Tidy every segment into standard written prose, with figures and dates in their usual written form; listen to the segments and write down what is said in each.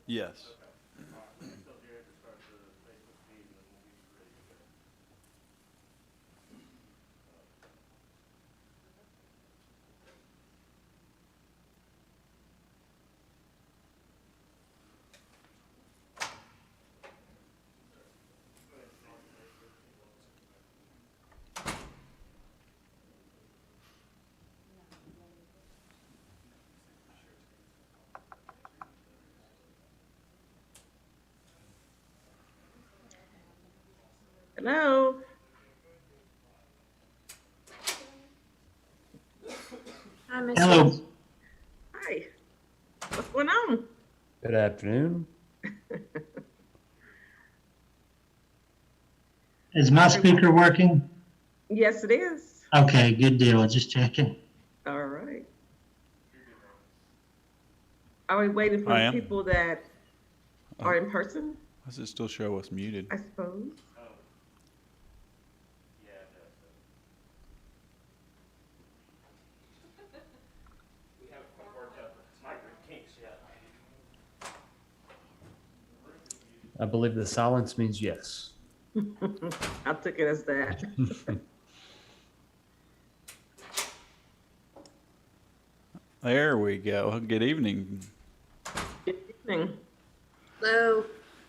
Yes. Hello. Hi, Miss Hello. Rose. Hi. What's going on? Good afternoon. Is my speaker working? Yes, it is. Okay, good deal. Just checking. All right. Are we waiting for I the am. people that are in person, Does it still show us muted? I suppose? I believe the silence means yes. I took it as that. There we go. Good evening. Good evening. Hello.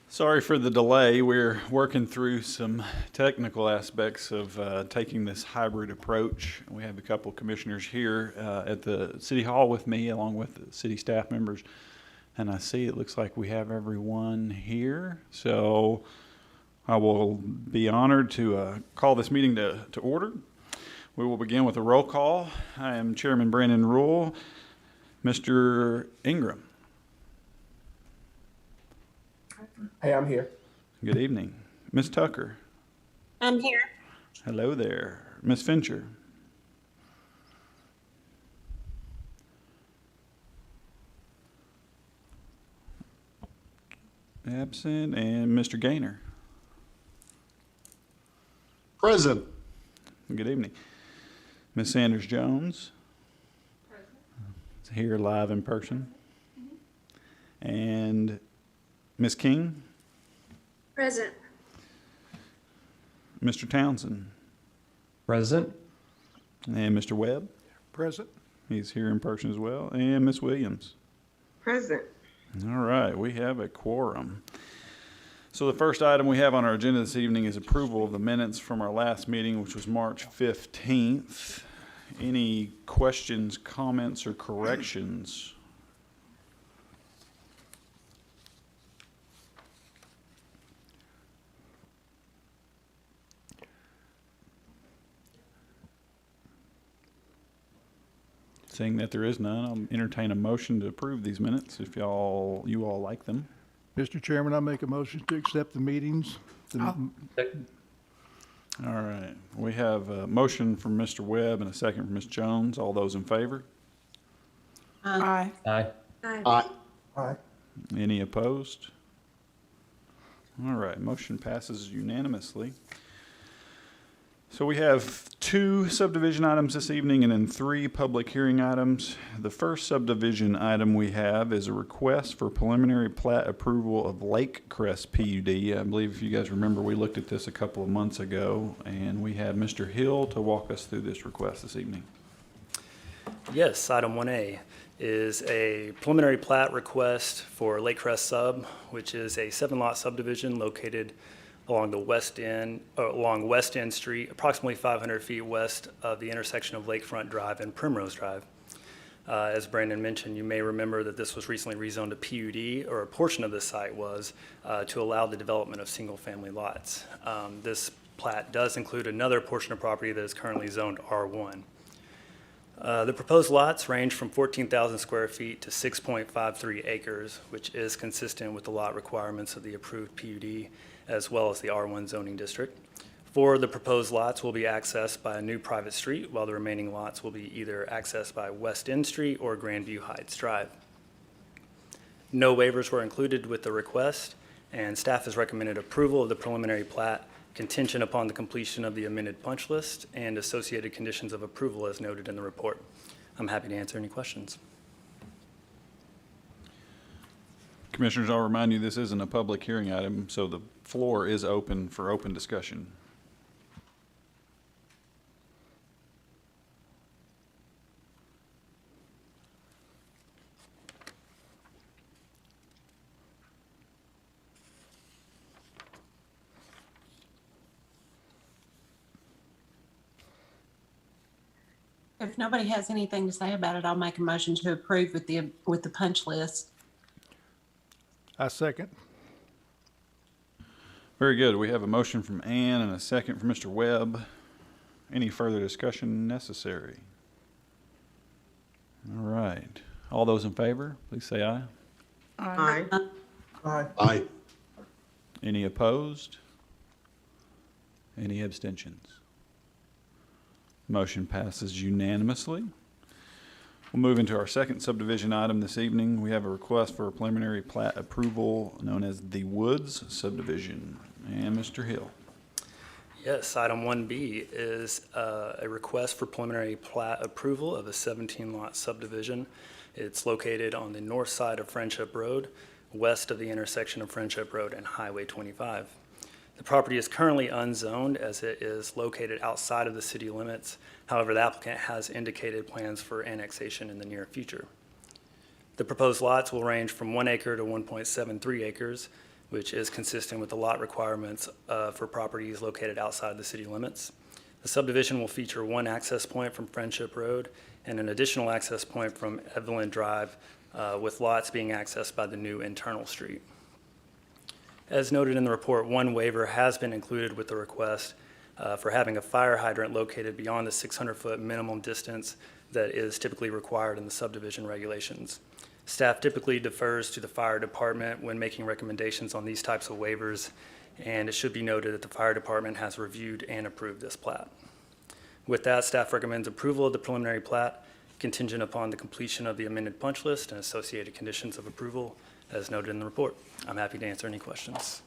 Sorry for the delay. We're working through some technical aspects of taking this hybrid approach. We have a couple commissioners here at the City Hall with me, along with the city staff members. And I see it looks like we have everyone here. So I will be honored to call this meeting to order. We will begin with a roll call. I am Chairman Brandon Rule. Mr. Ingram. Hey, I'm here. Good evening. Ms. Tucker. I'm here. Hello there. Ms. Fincher. Absent. And Mr. Gaynor. Present. Good evening. Ms. Sanders Jones. Present. Here live in person. And Ms. King. Present. Mr. Townsend. Present. And Mr. Webb. Present. He's here in person as well. And Ms. Williams. Present. All right, we have a quorum. So the first item we have on our agenda this evening is approval of the minutes from our last meeting, which was March 15th. Any questions, comments, or corrections? Seeing that there is none, I'll entertain a motion to approve these minutes if you all like them. Mr. Chairman, I make a motion to accept the meetings. All right, we have a motion from Mr. Webb and a second from Ms. Jones. All those in favor? Aye. Aye. Aye. Aye. Any opposed? All right, motion passes unanimously. So we have 2 subdivision items this evening and then 3 public hearing items. The first subdivision item we have is a request for preliminary plat approval of Lake Crest PUD. I believe if you guys remember, we looked at this a couple of months ago, and we have Mr. Hill to walk us through this request this evening. Yes, item 1A is a preliminary plat request for Lake Crest Sub, which is a 7-lot subdivision located along West End Street, approximately 500 feet west of the intersection of Lakefront Drive and Primrose Drive. As Brandon mentioned, you may remember that this was recently rezoned to PUD, or a portion of this site was, to allow the development of single-family lots. This plat does include another portion of property that is currently zoned R1. The proposed lots range from 14,000 square feet to 6.53 acres, which is consistent with the lot requirements of the approved PUD, as well as the R1 zoning district. 4 of the proposed lots will be accessed by a new private street, while the remaining lots will be either accessed by West End Street or Grandview Heights Drive. No waivers were included with the request, and staff has recommended approval of the preliminary plat contingent upon the completion of the amended punch list and associated conditions of approval as noted in the report. I'm happy to answer any questions. Commissioners, I'll remind you, this isn't a public hearing item, so the floor is open for open discussion. If nobody has anything to say about it, I'll make a motion to approve with the punch list. I second. Very good. We have a motion from Ann and a second from Mr. Webb. Any further discussion necessary? All right. All those in favor, please say aye. Aye. Aye. Any opposed? Any abstentions? Motion passes unanimously. We'll move into our second subdivision item this evening. We have a request for a preliminary plat approval known as the Woods Subdivision. And Mr. Hill. Yes, item 1B is a request for preliminary plat approval of a 17-lot subdivision. It's located on the north side of Friendship Road, west of the intersection of Friendship Road and Highway 25. The property is currently unzoned as it is located outside of the city limits. However, the applicant has indicated plans for annexation in the near future. The proposed lots will range from 1 acre to 1.73 acres, which is consistent with the lot requirements for properties located outside the city limits. The subdivision will feature one access point from Friendship Road and an additional access point from Evelyn Drive, with lots being accessed by the new internal street. As noted in the report, one waiver has been included with the request for having a fire hydrant located beyond the 600-foot minimum distance that is typically required in the subdivision regulations. Staff typically defers to the fire department when making recommendations on these types of waivers, and it should be noted that the fire department has reviewed and approved this plat. With that, staff recommends approval of the preliminary plat contingent upon the completion of the amended punch list and associated conditions of approval as noted in the report. I'm happy to answer any questions.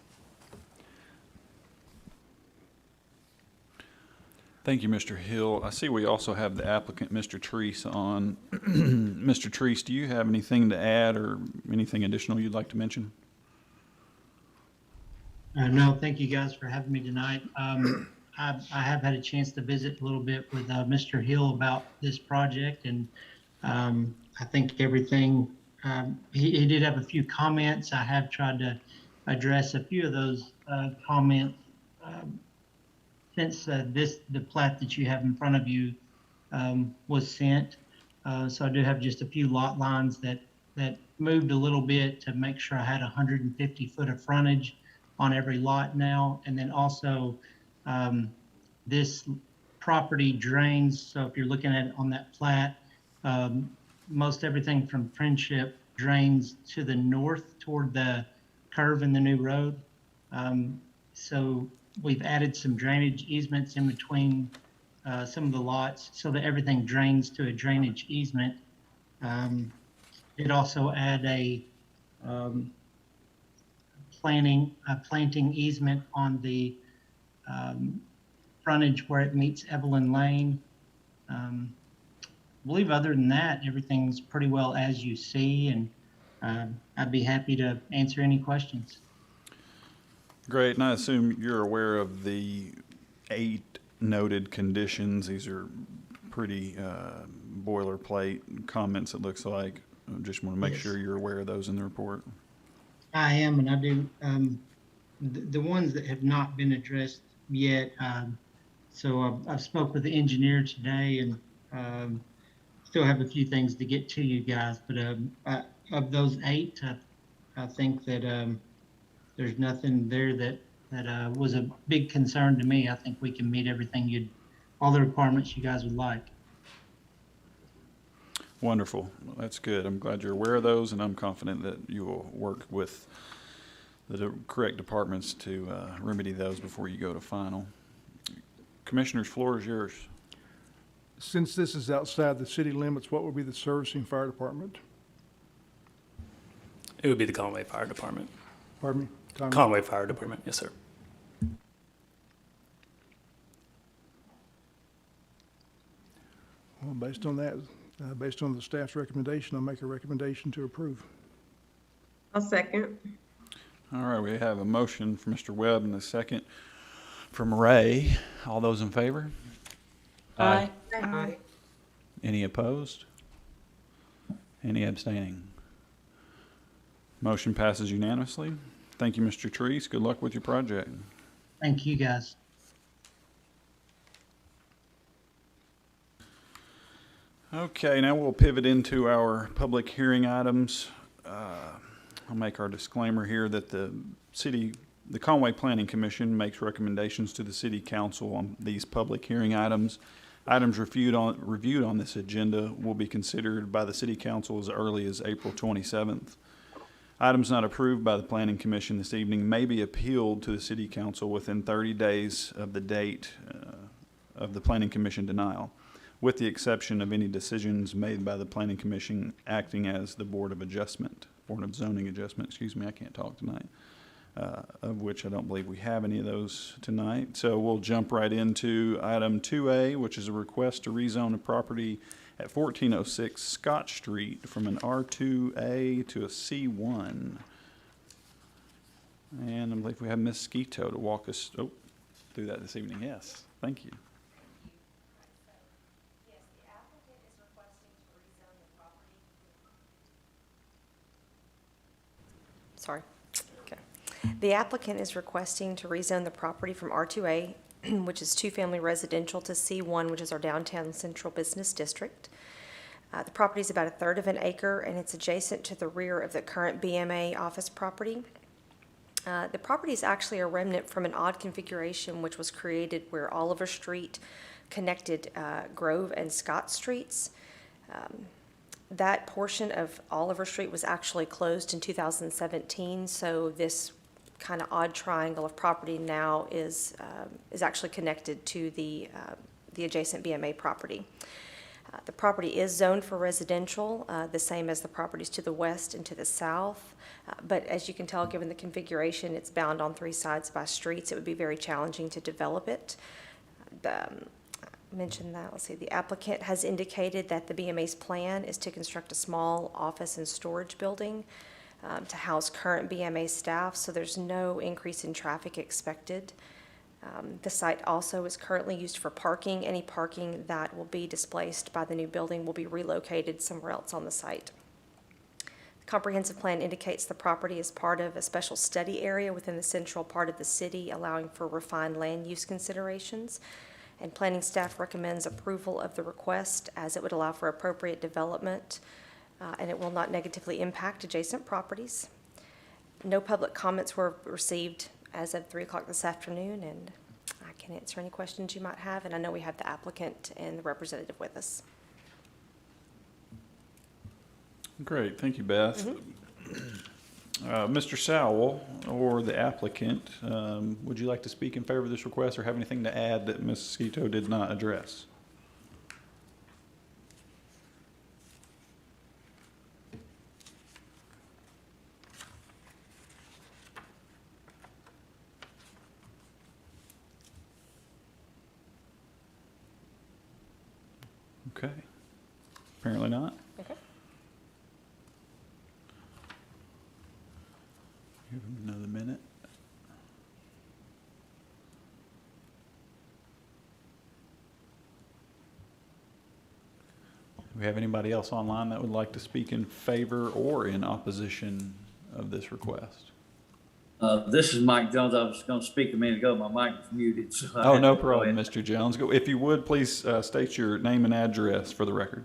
Thank you, Mr. Hill. I see we also have the applicant, Mr. Treese, on. Mr. Treese, do you have anything to add or anything additional you'd like to mention? No, thank you guys for having me tonight. I have had a chance to visit a little bit with Mr. Hill about this project, and I think everything, he did have a few comments. I have tried to address a few of those comments since the plat that you have in front of you was sent. So I do have just a few lot lines that moved a little bit to make sure I had 150 foot of frontage on every lot now. And then also this property drains. So if you're looking at it on that plat, most everything from Friendship drains to the north toward the curve in the new road. So we've added some drainage easements in between some of the lots so that everything drains to a drainage easement. It also add a planting easement on the frontage where it meets Evelyn Lane. I believe other than that, everything's pretty well as you see, and I'd be happy to answer any questions. Great, and I assume you're aware of the 8 noted conditions. These are pretty boilerplate comments, it looks like. I just want to make sure you're aware of those in the report. I am, and I do. The ones that have not been addressed yet. So I've spoke with the engineer today, and still have a few things to get to you guys. But of those 8, I think that there's nothing there that was a big concern to me. I think we can meet everything all the requirements you guys would like. Wonderful. Well, that's good. I'm glad you're aware of those, and I'm confident that you will work with the correct departments to remedy those before you go to final. Commissioner's floor is yours. Since this is outside the city limits, what would be the servicing fire department? It would be the Conway Fire Department. Pardon me? Conway Fire Department, yes, sir. Well, based on that, based on the staff's recommendation, I'll make a recommendation to approve. I'll second. All right, we have a motion from Mr. Webb and a second from Ray. All those in favor? Aye. Aye. Any opposed? Any abstaining? Motion passes unanimously. Thank you, Mr. Treese. Good luck with your project. Thank you, guys. Okay, now we'll pivot into our public hearing items. I'll make our disclaimer here that the Conway Planning Commission makes recommendations to the city council on these public hearing items. Items reviewed on this agenda will be considered by the city council as early as April 27th. Items not approved by the planning commission this evening may be appealed to the city council within 30 days of the date of the planning commission denial, with the exception of any decisions made by the planning commission acting as the Board of Zoning Adjustment, excuse me, I can't talk tonight, of which I don't believe we have any of those tonight. So we'll jump right into item 2A, which is a request to rezone a property at 1406 Scott Street from an R2A to a C1. And I believe we have Ms. Skeeto to walk us through that this evening. Yes, thank you. Yes, the applicant is requesting to rezone the property. Sorry. Okay. The applicant is requesting to rezone the property from R2A, which is two-family residential, to C1, which is our downtown central business district. The property is about 1/3 of an acre, and it's adjacent to the rear of the current BMA office property. The property is actually a remnant from an odd configuration which was created where Oliver Street connected Grove and Scott Streets. That portion of Oliver Street was actually closed in 2017, so this kind of odd triangle of property now is actually connected to the adjacent BMA property. The property is zoned for residential, the same as the properties to the west and to the south. But as you can tell, given the configuration, it's bound on 3 sides by streets. It would be very challenging to develop it. Mentioned that, let's see, the applicant has indicated that the BMA's plan is to construct a small office and storage building to house current BMA staff, so there's no increase in traffic expected. The site also is currently used for parking. Any parking that will be displaced by the new building will be relocated somewhere else on the site. The comprehensive plan indicates the property is part of a special study area within the central part of the city, allowing for refined land use considerations. And planning staff recommends approval of the request as it would allow for appropriate development and it will not negatively impact adjacent properties. No public comments were received as of 3 o'clock this afternoon, and I can answer any questions you might have, and I know we have the applicant and the representative with us. Great, thank you, Beth. Mr. Sowell, or the applicant, would you like to speak in favor of this request or have anything to add that Ms. Skeeto did not address? Okay, apparently not. Okay. Give him another minute. Do we have anybody else online that would like to speak in favor or in opposition of this request? This is Mike Jones. I was going to speak a minute ago. My mic was muted. So Oh, no problem, Mr. Jones. If you would, please state your name and address for the record.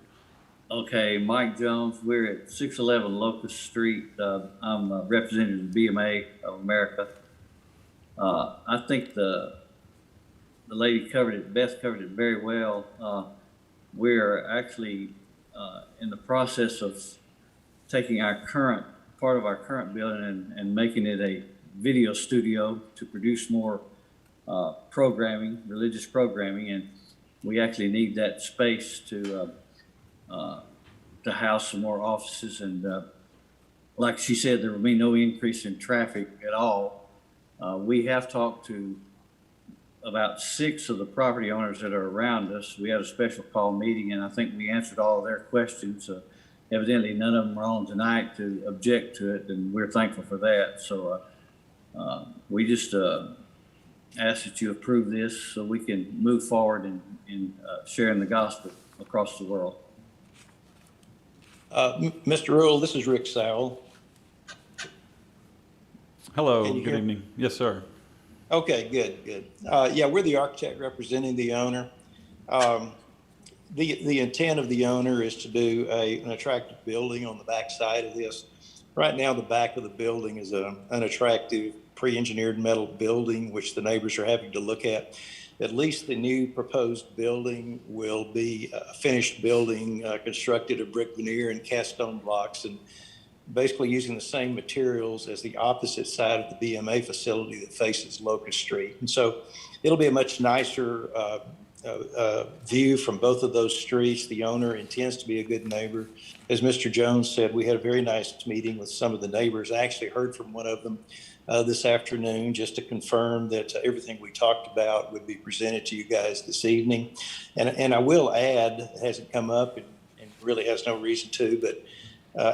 Okay, Mike Jones. We're at 611 Locust Street. I'm a representative of the BMA of America. I think the lady covered it, Beth covered it very well. We're actually in the process of taking part of our current building and making it a video studio to produce more religious programming, and we actually need that space to house some more offices. And like she said, there will be no increase in traffic at all. We have talked to about 6 of the property owners that are around us. We had a special call meeting, and I think we answered all of their questions. evidently none of them are on tonight to object to it, and we're thankful for that. So we just ask that you approve this so we can move forward in sharing the gospel across the world. Mr. Rule, this is Rick Sowell. Hello, Can you good hear- evening. Yes, sir. Okay, good. Yeah, we're the architect representing the owner. The intent of the owner is to do an attractive building on the back side of this. Right now, the back of the building is an unattractive pre-engineered metal building, which the neighbors are having to look at. At least the new proposed building will be a finished building constructed of brick veneer and cast stone blocks, and basically using the same materials as the opposite side of the BMA facility that faces Locust Street. And so it'll be a much nicer view from both of those streets. The owner intends to be a good neighbor. As Mr. Jones said, we had a very nice meeting with some of the neighbors. I actually heard from one of them this afternoon just to confirm that everything we talked about would be presented to you guys this evening. And I will add, it hasn't come up and really has no reason to, but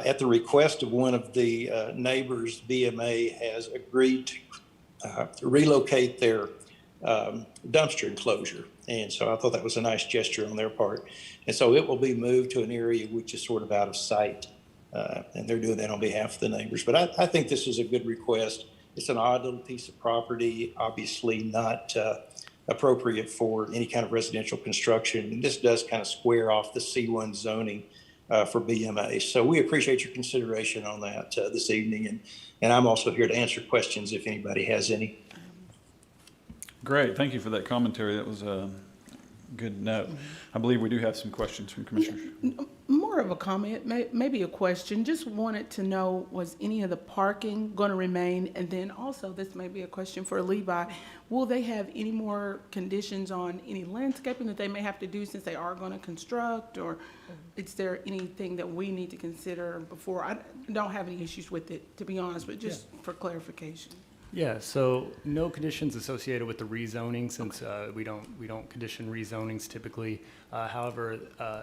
at the request of one of the neighbors, BMA has agreed to relocate their dumpster enclosure. And so I thought that was a nice gesture on their part. And so it will be moved to an area which is sort of out of sight. And they're doing that on behalf of the neighbors. But I think this is a good request. It's an odd little piece of property, obviously not appropriate for any kind of residential construction. And this does kind of square off the C1 zoning for BMA. So we appreciate your consideration on that this evening. And I'm also here to answer questions if anybody has any. Great, thank you for that commentary. That was a good note. I believe we do have some questions from commissioners. More of a comment, maybe a question. Just wanted to know, was any of the parking going to remain? And then also, this may be a question for Levi, will they have any more conditions on any landscaping that they may have to do since they are going to construct? Or is there anything that we need to consider before? I don't have any issues with it, to be honest, but just for clarification. Yeah, so no conditions associated with the rezoning, since we don't condition rezonings typically. However,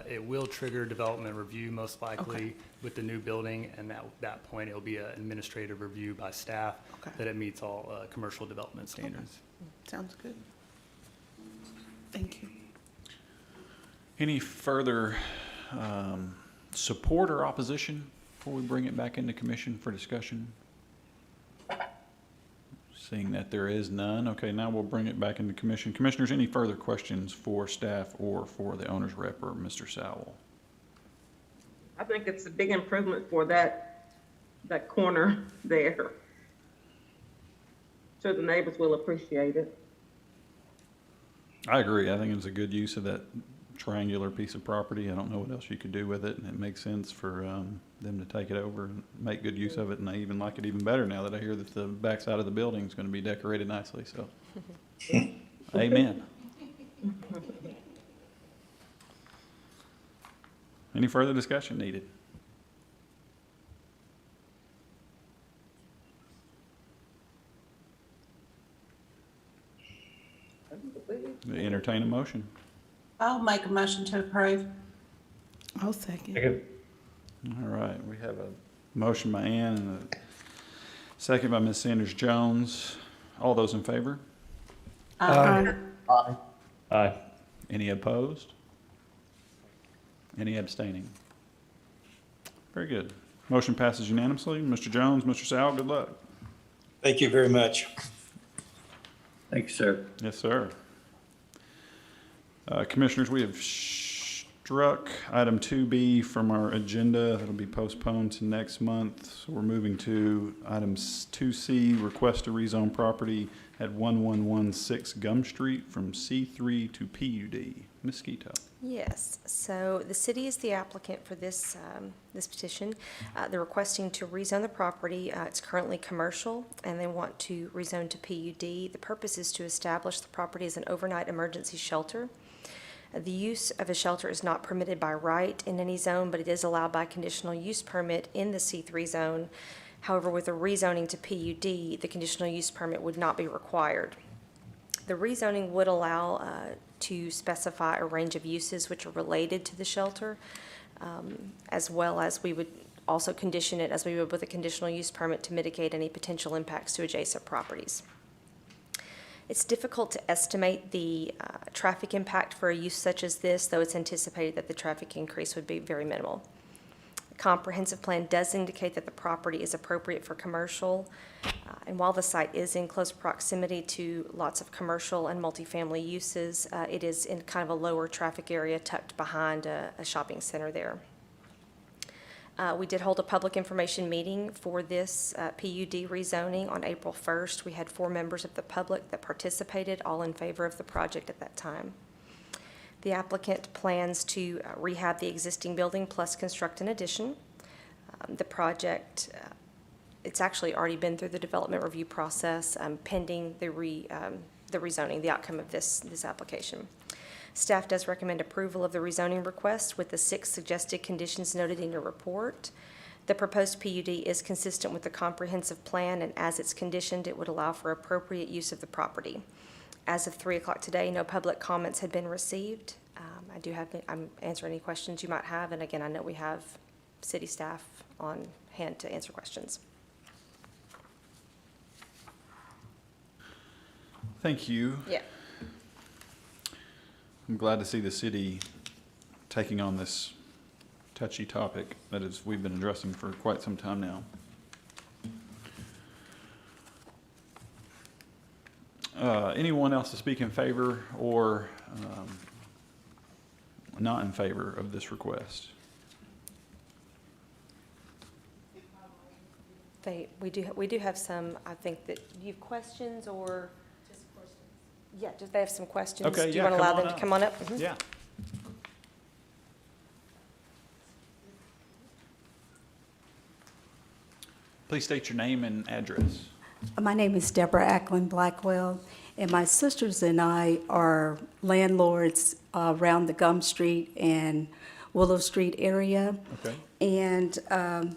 it will trigger development review most likely with the new building, and at that point it'll be an administrative review by staff that it meets all commercial development standards. Sounds good. Thank you. Any further support or opposition before we bring it back into commission for discussion? Seeing that there is none, okay, now we'll bring it back into commission. Commissioners, any further questions for staff or for the owner's rep or Mr. Sowell? I think it's a big improvement for that corner there. So the neighbors will appreciate it. I agree. I think it's a good use of that triangular piece of property. I don't know what else you could do with it, and it makes sense for them to take it over and make good use of it. And I even like it even better now that I hear that the backside of the building is going to be decorated nicely. So, amen. Any further discussion needed? Entertain a motion. I'll make a motion to approve. I'll second. All right, we have a motion by Ann and a second by Ms. Sanders Jones. All those in favor? Aye. Aye. Any opposed? Any abstaining? Very good. Motion passes unanimously. Mr. Jones, Mr. Sowell, good luck. Thank you very much. Thank you, sir. Yes, sir. Commissioners, we have struck item 2B from our agenda. It'll be postponed to next month. So we're moving to items 2C, request to rezone property at 1116 Gum Street from C3 to PUD. Ms. Skeeto. Yes, so the city is the applicant for this petition. They're requesting to rezone the property. It's currently commercial, and they want to rezone to PUD. The purpose is to establish the property as an overnight emergency shelter. The use of a shelter is not permitted by right in any zone, but it is allowed by conditional use permit in the C3 zone. However, with a rezoning to PUD, the conditional use permit would not be required. The rezoning would allow to specify a range of uses which are related to the shelter. as well as we would also condition it as we would with a conditional use permit to mitigate any potential impacts to adjacent properties. It's difficult to estimate the traffic impact for a use such as this, though it's anticipated that the traffic increase would be very minimal. The comprehensive plan does indicate that the property is appropriate for commercial, and while the site is in close proximity to lots of commercial and multifamily uses, it is in kind of a lower traffic area tucked behind a shopping center there. We did hold a public information meeting for this PUD rezoning on April 1st. We had 4 members of the public that participated, all in favor of the project at that time. The applicant plans to rehab the existing building plus construct an addition. The project, it's actually already been through the development review process, pending the rezoning, the outcome of this application. Staff does recommend approval of the rezoning request with the 6 suggested conditions noted in your report. The proposed PUD is consistent with the comprehensive plan, and as it's conditioned, it would allow for appropriate use of the property. As of 3 o'clock today, no public comments had been received. I'm answering any questions you might have, and again, I know we have city staff on hand to answer questions. Thank you. Yeah. I'm glad to see the city taking on this touchy topic that we've been addressing for quite some time now. Anyone else to speak in favor or not in favor of this request? We do have some, I think that you have questions or? Yeah, do they have some questions? Okay, Do you yeah, want to allow come them on to come on up? Mhm. Yeah. Please state your name and address. My name is Deborah Ackland Blackwell, and my sisters and I are landlords around the Gum Street and Willow Street area. Okay. And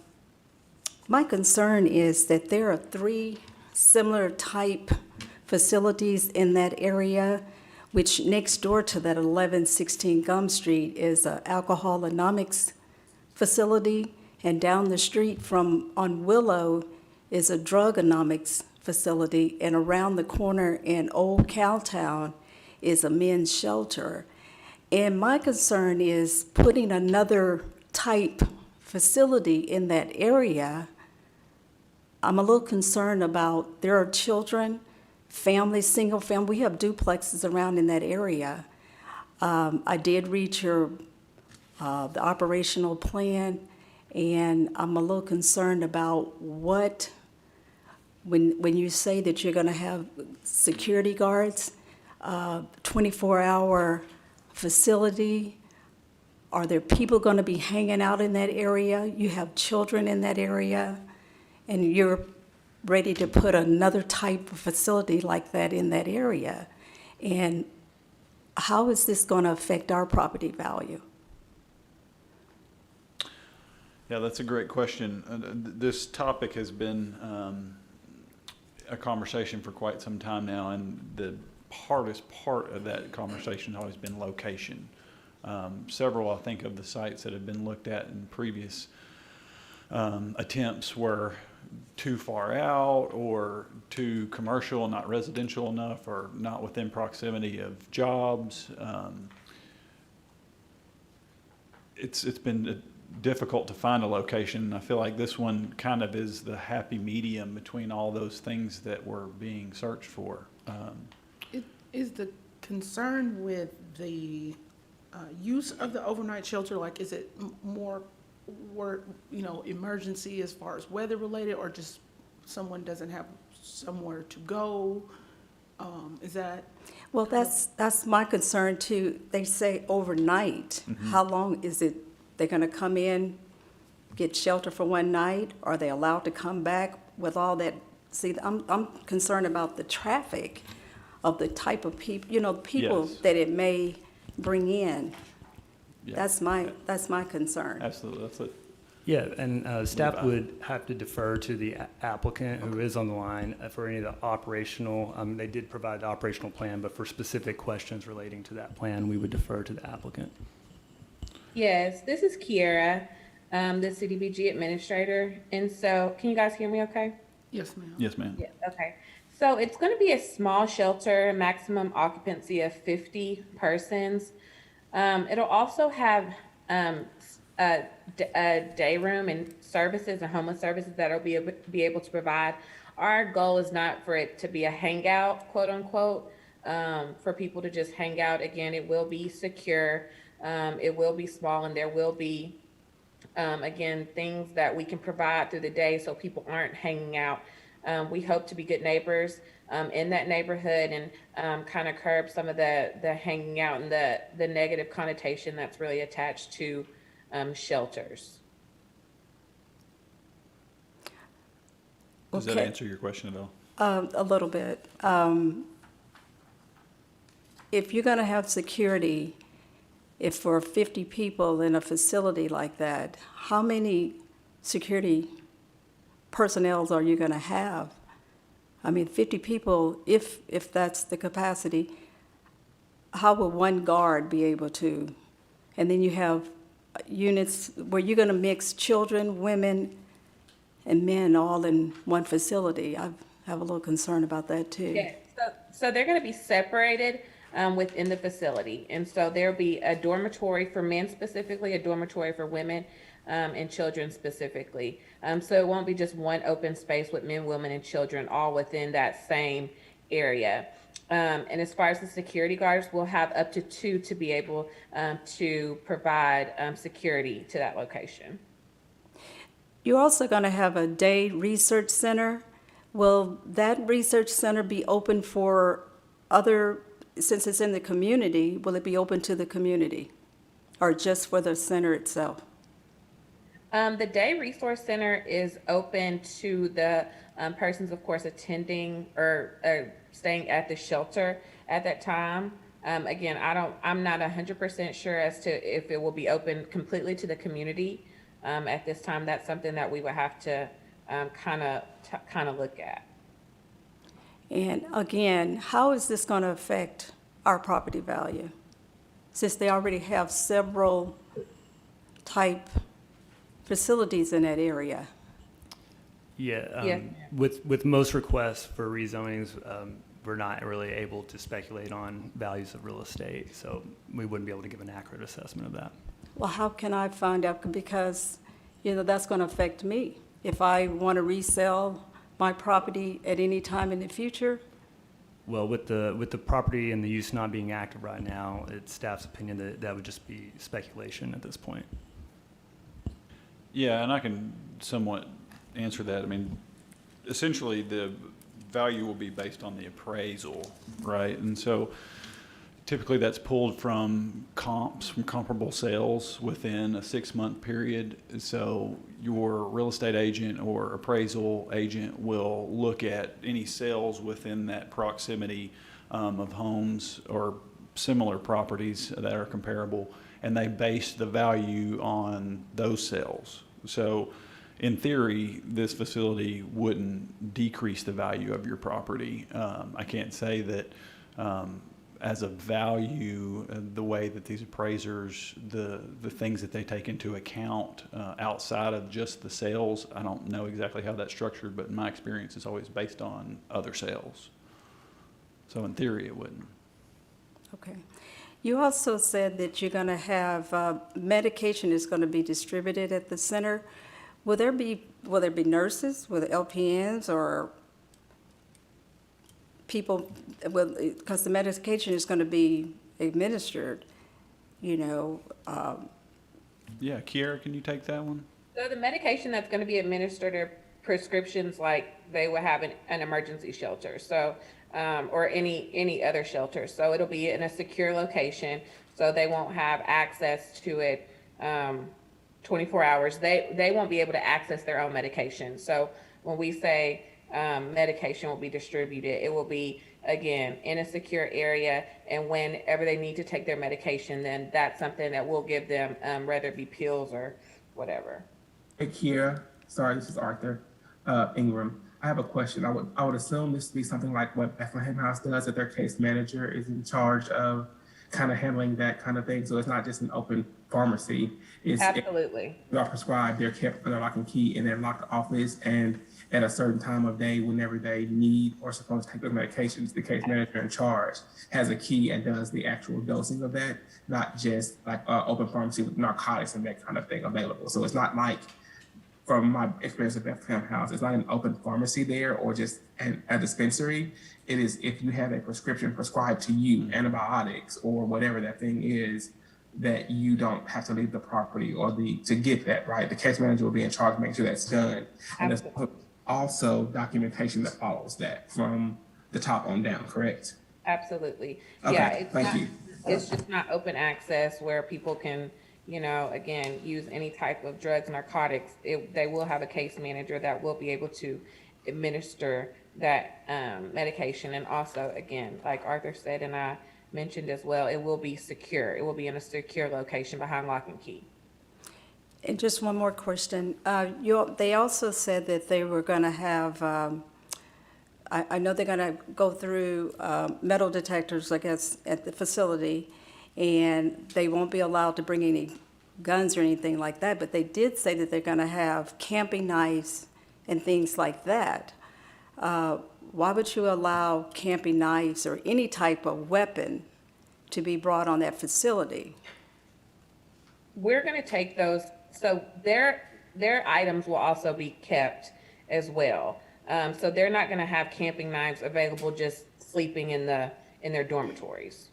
my concern is that there are 3 similar type facilities in that area, which next door to that 1116 Gum Street is an alcoholonomics facility, and down the street on Willow is a drugonomics facility, and around the corner in Old Cowtown is a men's shelter. And my concern is putting another type facility in that area. I'm a little concerned about, there are children, families, single family, we have duplexes around in that area. I did read the operational plan, and I'm a little concerned about when you say that you're gonna have security guards, 24-hour facility, are there people gonna be hanging out in that area? You have children in that area, and you're ready to put another type of facility like that in that area. And how is this going to affect our property value? Yeah, that's a great question. This topic has been a conversation for quite some time now, and the hardest part of that conversation has always been location. Several, I think, of the sites that have been looked at in previous attempts were too far out or too commercial, not residential enough, or not within proximity of jobs. It's been difficult to find a location. I feel like this one kind of is the happy medium between all those things that were being searched for. Is the concern with the use of the overnight shelter, like, is it more emergency as far as weather related, or just someone doesn't have somewhere to go? Is that? Well, that's my concern too. They say overnight. Mm-hmm. How long is it? They're going to come in, get shelter for one night? Are they allowed to come back with all that? See, I'm concerned about the traffic of the type of people, people Yes. that it may bring in. Yeah. That's my concern. Absolutely, that's it. Yeah, and staff would have to defer to the applicant who is on the line for any of the operational, they did provide the operational plan, but for specific questions relating to that plan, we would defer to the applicant. Yes, this is Kiera, the CDBG administrator. And so, can you guys hear me okay? Yes, ma'am. Yes, ma'am. Yeah, okay. So it's going to be a small shelter, maximum occupancy of 50 persons. It'll also have a day room and services and homeless services that it'll be able to provide. Our goal is not for it to be a hangout, quote unquote, for people to just hang out. Again, it will be secure. It will be small, and there will be, again, things that we can provide through the day so people aren't hanging out. We hope to be good neighbors in that neighborhood and kind of curb some of the hanging out and the negative connotation that's really attached to shelters. Does that Okay. answer your question at all? A little bit. If you're going to have security, if for 50 people in a facility like that, how many security personnel are you going to have? I mean, 50 people, if that's the capacity, how will one guard be able to? And then you have units where you're going to mix children, women, and men all in one facility. I have a little concern about that too. Yeah, so they're going to be separated within the facility. And so there'll be a dormitory for men specifically, a dormitory for women, and children specifically. So it won't be just one open space with men, women, and children all within that same area. And as far as the security guards, we'll have up to 2 to be able to provide security to that location. You're also going to have a day research center. Will that research center be open for other, since it's in the community, will it be open to the community or just for the center itself? The Day Resource Center is open to the persons, of course, attending or staying at the shelter at that time. Again, I'm not 100% sure as to if it will be open completely to the community at this time. That's something that we would have to kind of look at. And again, how is this going to affect our property value? Since they already have several type facilities in that area. Yeah, Yeah. with most requests for rezonings, we're not really able to speculate on values of real estate, so we wouldn't be able to give an accurate assessment of that. Well, how can I find out? Because, that's going to affect me. If I want to resell my property at any time in the future, Well, with the property and the use not being active right now, it's staff's opinion that that would just be speculation at this point. Yeah, and I can somewhat answer that. I mean, essentially, the value will be based on the appraisal, right? And so typically that's pulled from comps, from comparable sales within a 6-month period. So your real estate agent or appraisal agent will look at any sales within that proximity of homes or similar properties that are comparable, and they base the value on those sales. So in theory, this facility wouldn't decrease the value of your property. I can't say that as a value, the way that these appraisers, the things that they take into account outside of just the sales, I don't know exactly how that's structured, but in my experience, it's always based on other sales. So in theory, it wouldn't. okay. You also said that you're going to have medication is going to be distributed at the center. Will there be nurses, will there LPNs or people, because the medication is going to be administered, Yeah, Kiera, can you take that one? So the medication that's going to be administered are prescriptions like they would have an emergency shelter, so or any other shelter. So it'll be in a secure location, so they won't have access to it 24 hours. They won't be able to access their own medication. So when we say medication will be distributed, it will be, again, in a secure area, and whenever they need to take their medication, then that's something that we'll give them, whether it be pills or whatever. Hey, Kiera. Sorry, this is Arthur Ingram. I have a question. I would assume this to be something like what Bethlehem House does, that their case manager is in charge of kind of handling that kind of thing. So it's not just an open pharmacy. It's Absolutely. they are prescribed, they're kept under lock and key in their locked office, and at a certain time of day, whenever they need or supposed to take their medications, the case manager in charge has a key and does the actual dosing of that, not just like open pharmacy with narcotics and that kind of thing available. So it's not like, from my experience at Bethlehem House, it's not an open pharmacy there or just a dispensary. It is if you have a prescription prescribed to you, antibiotics or whatever that thing is, that you don't have to leave the property or to get that, right? The case manager will be in charge of making sure that's done. And there's also documentation that follows that from the top on down, correct? Absolutely. Okay, Yeah, thank you. It's just not open access where people can, again, use any type of drugs, narcotics. They will have a case manager that will be able to administer that medication. And also, again, like Arthur said, and I mentioned as well, it will be secure. It will be in a secure location behind lock and key. And just one more question. They also said that they were going to have, I know they're going to go through metal detectors, I guess, at the facility, and they won't be allowed to bring any guns or anything like that, but they did say that they're going to have camping knives and things like that. Why would you allow camping knives or any type of weapon to be brought on that facility? We're going to take those, so their items will also be kept as well. So they're not going to have camping knives available just sleeping in their dormitories.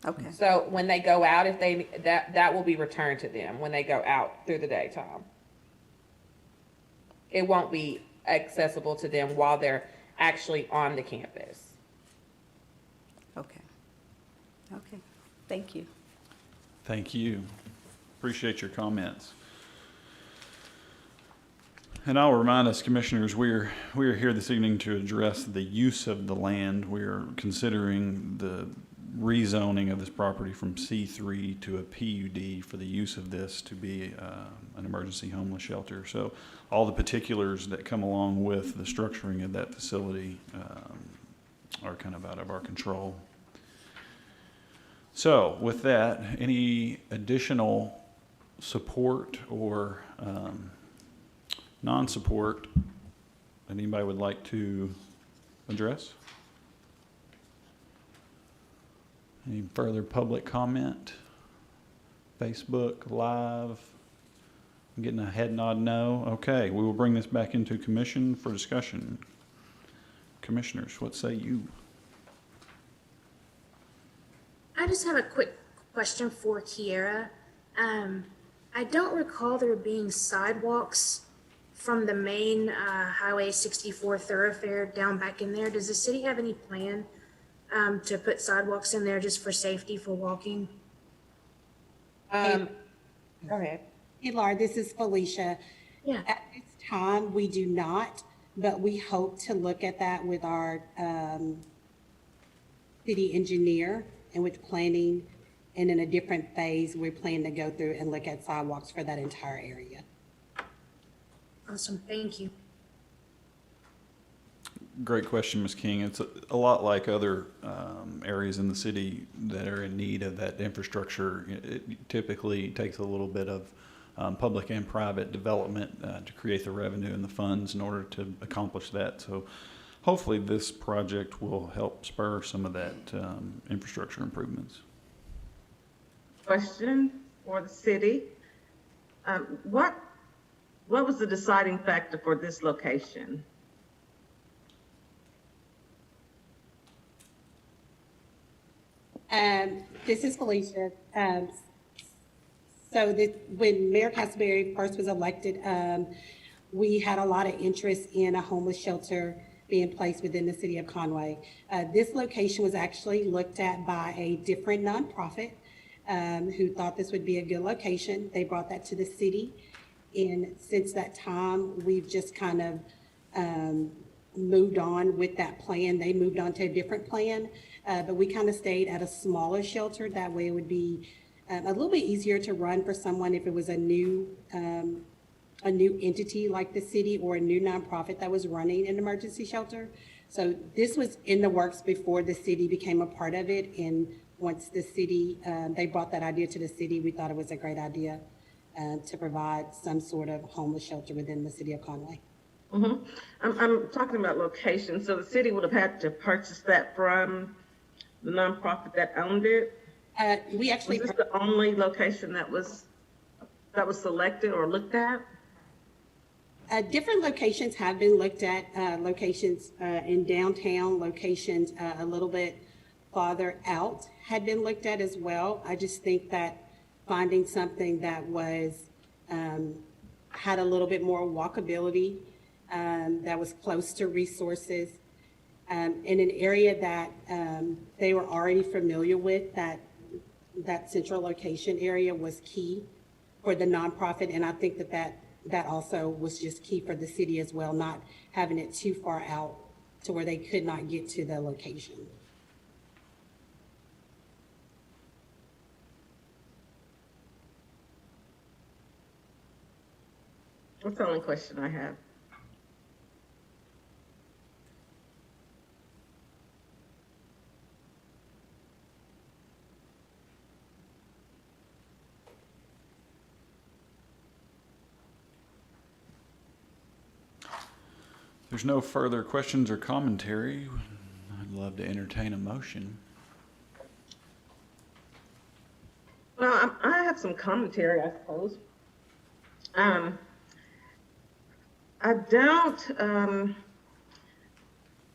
Okay. So when they go out, if that will be returned to them when they go out through the daytime. It won't be accessible to them while they're actually on the campus. Okay. Okay. Thank you. Thank you. Appreciate your comments. And I'll remind us, Commissioners, we are here this evening to address the use of the land. We are considering the rezoning of this property from C3 to a PUD for the use of this to be an emergency homeless shelter. So all the particulars that come along with the structuring of that facility are kind of out of our control. So with that, any additional support or non-support that anybody would like to address? Any further public comment? Facebook, live? I'm getting a head nod no. Okay, we will bring this back into commission for discussion. Commissioners, what say you? I just have a quick question for Kiera. I don't recall there being sidewalks from the main Highway 64 thoroughfare down back in there. Does the city have any plan to put sidewalks in there just for safety for walking? Go ahead. Hey, Laura, this is Felicia. Yeah. At this time, we do not, but we hope to look at that with our city engineer and with planning. And in a different phase, we plan to go through and look at sidewalks for that entire area. Awesome, thank you. Great question, Ms. King. It's a lot like other areas in the city that are in need of that infrastructure. It typically takes a little bit of public and private development to create the revenue and the funds in order to accomplish that. So hopefully this project will help spur some of that infrastructure improvements. Question for the city. What was the deciding factor for this location? This is Felicia. So when Mayor Castleberry first was elected, we had a lot of interest in a homeless shelter being placed within the city of Conway. This location was actually looked at by a different nonprofit who thought this would be a good location. They brought that to the city. And since that time, we've just kind of moved on with that plan. They moved on to a different plan, but we kind of stayed at a smaller shelter. That way it would be a little bit easier to run for someone if it was a new entity like the city or a new nonprofit that was running an emergency shelter. So this was in the works before the city became a part of it. And once the city, they brought that idea to the city, we thought it was a great idea to provide some sort of homeless shelter within the city of Conway. Mm-hmm. I'm talking about location. So the city would have had to purchase that from the nonprofit that owned it? We actually. Was this the only location that was selected or looked at? Different locations have been looked at, locations in downtown, locations a little bit farther out had been looked at as well. I just think that finding something that was, had a little bit more walkability, that was close to resources, in an area that they were already familiar with, that central location area was key for the nonprofit. And I think that also was just key for the city as well, not having it too far out to where they could not get to the location. That's the only question I have. There's no further questions or commentary. I'd love to entertain a motion. Well, I have some commentary, I suppose. I don't,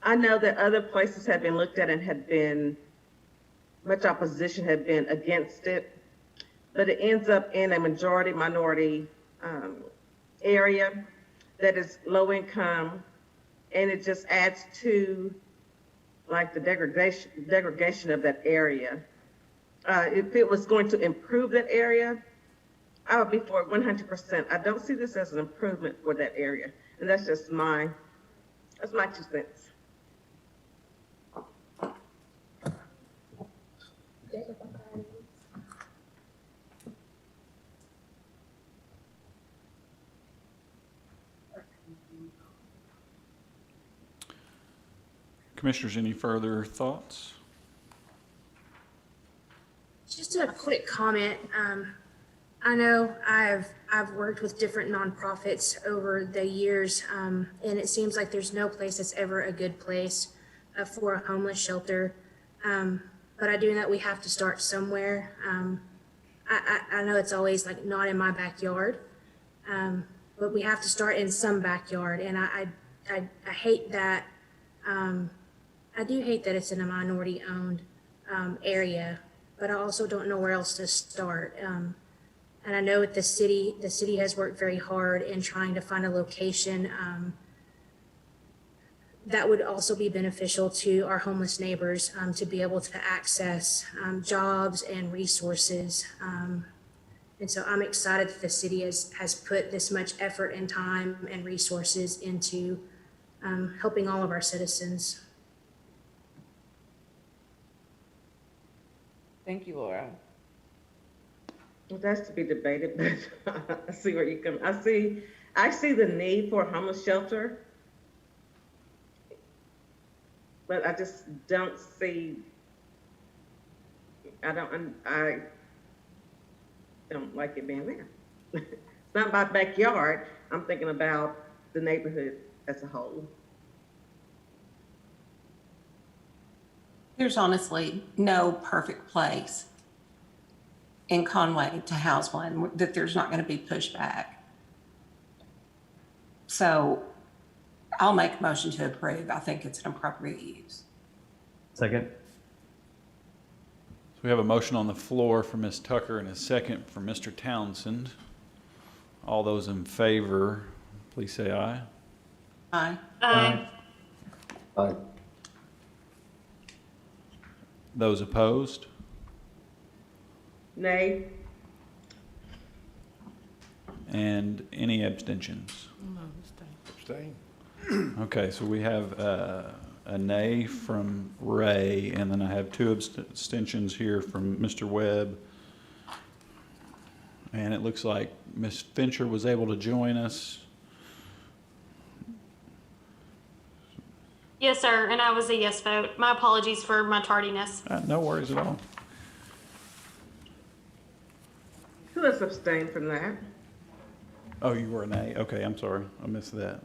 I know that other places have been looked at and had been, much opposition had been against it, but it ends up in a majority minority area that is low income, and it just adds to like the degradation of that area. If it was going to improve that area, I would be for it 100%. I don't see this as an improvement for that area. And that's just my 2 cents. Commissioners, any further thoughts? Just a quick comment. I know I've worked with different nonprofits over the years, and it seems like there's no place that's ever a good place for a homeless shelter. But I do know that we have to start somewhere. I know it's always like not in my backyard, but we have to start in some backyard. And I hate that. I do hate that it's in a minority-owned area, but I also don't know where else to start. And I know that the city has worked very hard in trying to find a location that would also be beneficial to our homeless neighbors to be able to access jobs and resources. And so I'm excited that the city has put this much effort and time and resources into helping all of our citizens. Thank you, Laura. Well, that's to be debated, but I see where you come. I see the need for a homeless shelter, but I just don't see. I don't like it being there. It's not my backyard. I'm thinking about the neighborhood as a whole. There's honestly no perfect place in Conway to house one that there's not going to be pushback. So I'll make a motion to approve. I think it's an appropriate use. Second. So we have a motion on the floor for Ms. Tucker and a second for Mr. Townsend. All those in favor, please say aye. Aye. Aye. Aye. Those opposed? Nay. And any abstentions? Abstain. Okay, so we have a nay from Ray, and then I have 2 abstentions here from Mr. Webb. And it looks like Ms. Fincher was able to join us. Yes, sir, and I was a yes vote. My apologies for my tardiness. No worries at all. Who has abstained from that? Oh, you were an A? Okay, I'm sorry. I missed that.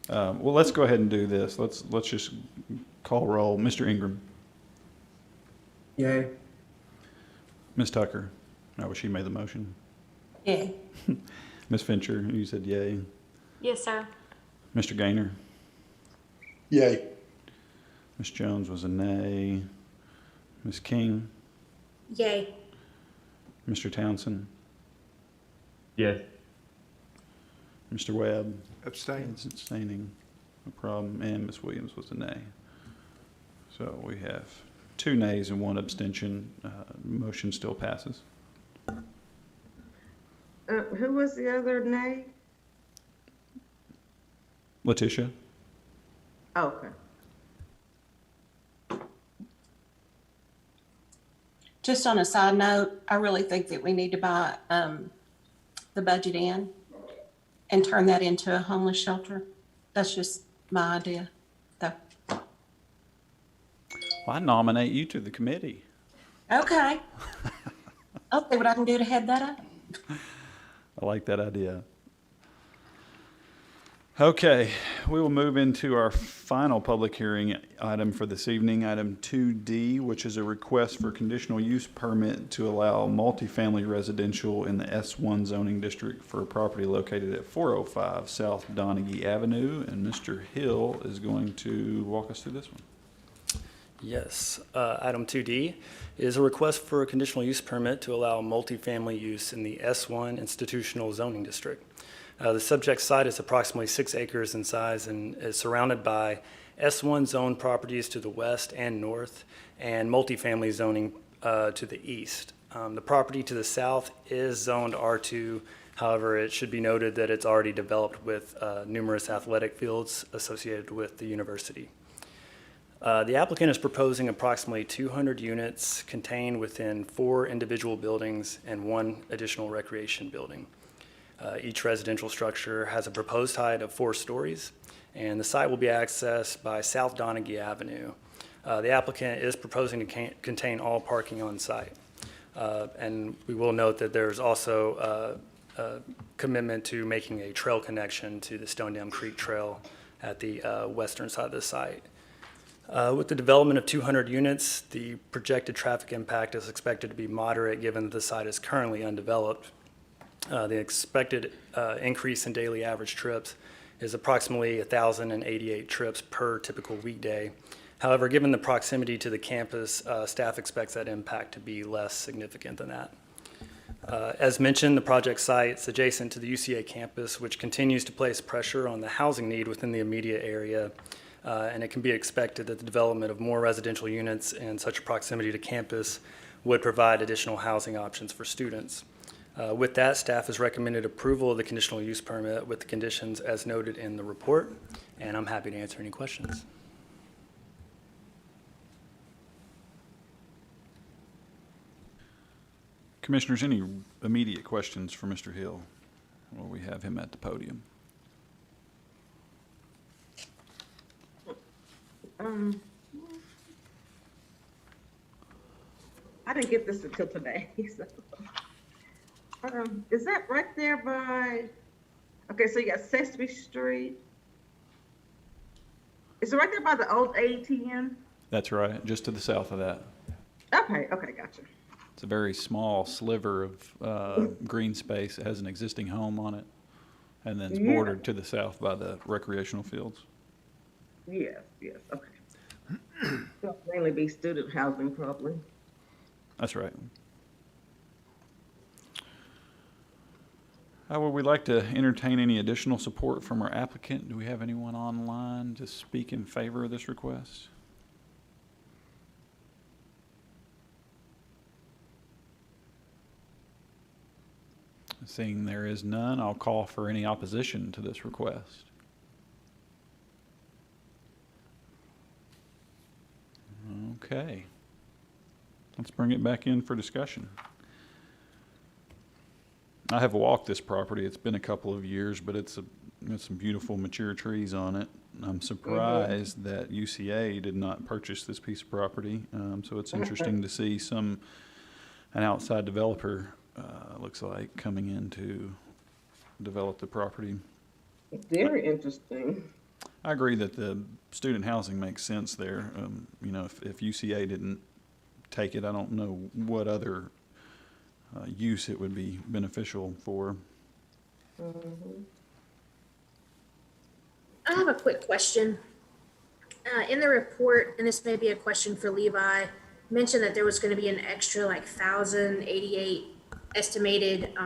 Well, let's go ahead and do this. Let's just call roll. Mr. Ingram. Yay. Ms. Tucker. No, she made the motion. Yeah. Ms. Fincher, you said yay. Yes, sir. Mr. Gaynor. Yay. Ms. Jones was a nay. Ms. King. Yay. Mr. Townsend. Yes. Mr. Webb. Abstain. Is abstaining. No problem. And Ms. Williams was a nay. So we have 2 nays and 1 abstention. Motion still passes. Who was the other nay? Letitia. Oh, okay. Just on a side note, I really think that we need to buy the budget in and turn that into a homeless shelter. That's just my idea, though. Well, I nominate you to the committee. Okay. I'll see what I can do to head that up. I like that idea. Okay, we will move into our final public hearing item for this evening, item 2D, which is a request for conditional use permit to allow multifamily residential in the S1 zoning district for a property located at 405 South Donaghy Avenue. And Mr. Hill is going to walk us through this one. Yes, item 2D is a request for a conditional use permit to allow multifamily use in the S1 institutional zoning district. The subject site is approximately 6 acres in size and is surrounded by S1 zone properties to the west and north and multifamily zoning to the east. The property to the south is zoned R2. However, it should be noted that it's already developed with numerous athletic fields associated with the university. The applicant is proposing approximately 200 units contained within 4 individual buildings and 1 additional recreation building. Each residential structure has a proposed height of 4 stories, and the site will be accessed by South Donaghy Avenue. The applicant is proposing to contain all parking on site. And we will note that there's also a commitment to making a trail connection to the Stone Dam Creek Trail at the western side of the site. With the development of 200 units, the projected traffic impact is expected to be moderate given that the site is currently undeveloped. The expected increase in daily average trips is approximately 1,088 trips per typical weekday. However, given the proximity to the campus, staff expects that impact to be less significant than that. As mentioned, the project site is adjacent to the UCA campus, which continues to place pressure on the housing need within the immediate area. And it can be expected that the development of more residential units in such proximity to campus would provide additional housing options for students. With that, staff has recommended approval of the conditional use permit with the conditions as noted in the report, and I'm happy to answer any questions. Commissioners, any immediate questions for Mr. Hill while we have him at the podium? I didn't get this until today. So. Is that right there by, okay, so you got Sesame Street. Is it right there by the old ATM? That's right, just to the south of that. Okay, gotcha. It's a very small sliver of green space. It has an existing home on it, and then it's bordered to the south by the recreational fields. Yes, okay. It'll mainly be student housing probably. That's right. Would we like to entertain any additional support from our applicant? Do we have anyone online to speak in favor of this request? Seeing there is none, I'll call for any opposition to this request. Okay. Let's bring it back in for discussion. I have walked this property. It's been a couple of years, but it's some beautiful mature trees on it. I'm surprised that UCA did not purchase this piece of property. So it's interesting to see an outside developer, looks like, coming in to develop the property. Very interesting. I agree that the student housing makes sense there. You know, if UCA didn't take it, I don't know what other use it would be beneficial for. I have a quick question. In the report, and this may be a question for Levi, mentioned that there was going to be an extra like 1,088 estimated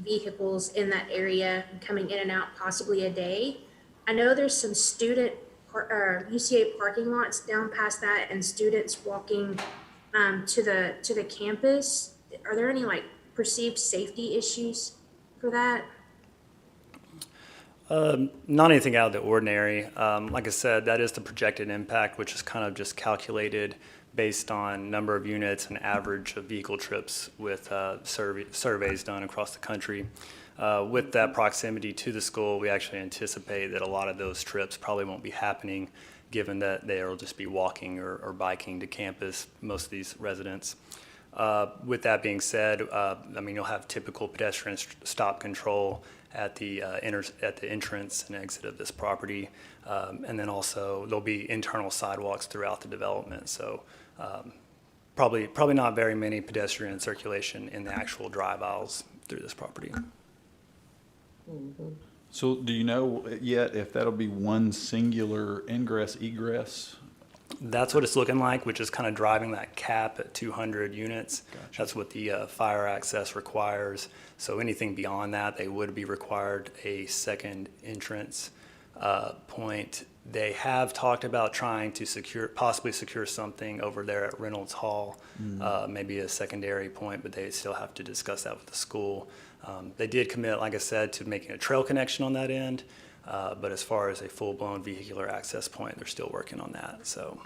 vehicles in that area coming in and out possibly a day. I know there's some UCA parking lots down past that and students walking to the campus. Are there any like perceived safety issues for that? Not anything out of the ordinary. Like I said, that is the projected impact, which is kind of just calculated based on number of units and average of vehicle trips with surveys done across the country. With that proximity to the school, we actually anticipate that a lot of those trips probably won't be happening, given that they'll just be walking or biking to campus, most of these residents. With that being said, I mean, you'll have typical pedestrian stop control at the entrance and exit of this property. And then also there'll be internal sidewalks throughout the development. So probably not very many pedestrian circulation in the actual drive aisles through this property. So do you know yet if that'll be one singular ingress egress? That's what it's looking like, which is kind of driving that cap at 200 units. Gotcha. That's what the fire access requires. So anything beyond that, they would be required a second entrance point. They have talked about trying to possibly secure something over there at Reynolds Hall, maybe a secondary point, but they still have to discuss that with the school. They did commit, like I said, to making a trail connection on that end. But as far as a full-blown vehicular access point, they're still working on that, so.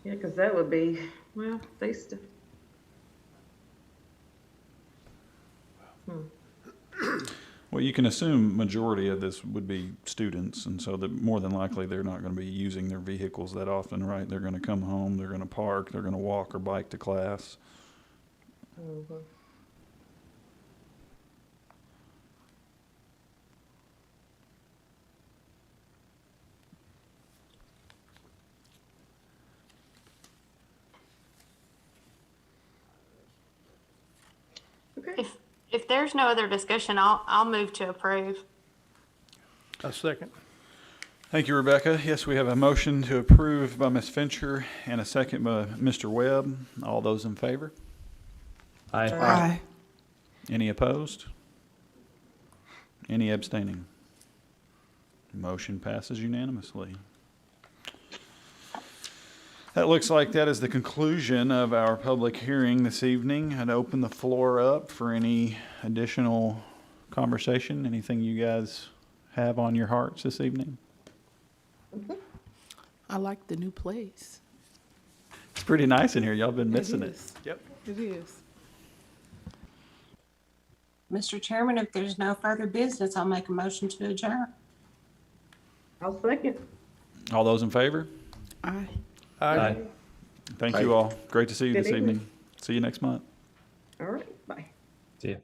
Yeah, because that would be, well, Well, you can assume majority of this would be students, and so that more than likely they're not going to be using their vehicles that often, right? They're going to come home, they're going to park, they're going to walk or bike to class. Mm-hmm. Okay. If there's no other discussion, I'll move to approve. A second. Thank you, Rebecca. Yes, we have a motion to approve by Ms. Fincher and a second by Mr. Webb. All those in favor? Aye. Aye. Any opposed? Any abstaining? Motion passes unanimously. That looks like that is the conclusion of our public hearing this evening. I'd open the floor up for any additional conversation, anything you guys have on your hearts this evening. I like the new place. It's pretty nice in here. Y'all been missing it. Yep. It is. Mr. Chairman, if there's no further business, I'll make a motion to adjourn. I'll second. All those in favor? Aye. Aye. Thank you all. Great to see you Good this evening. evening. See you next month. All right, bye. See ya.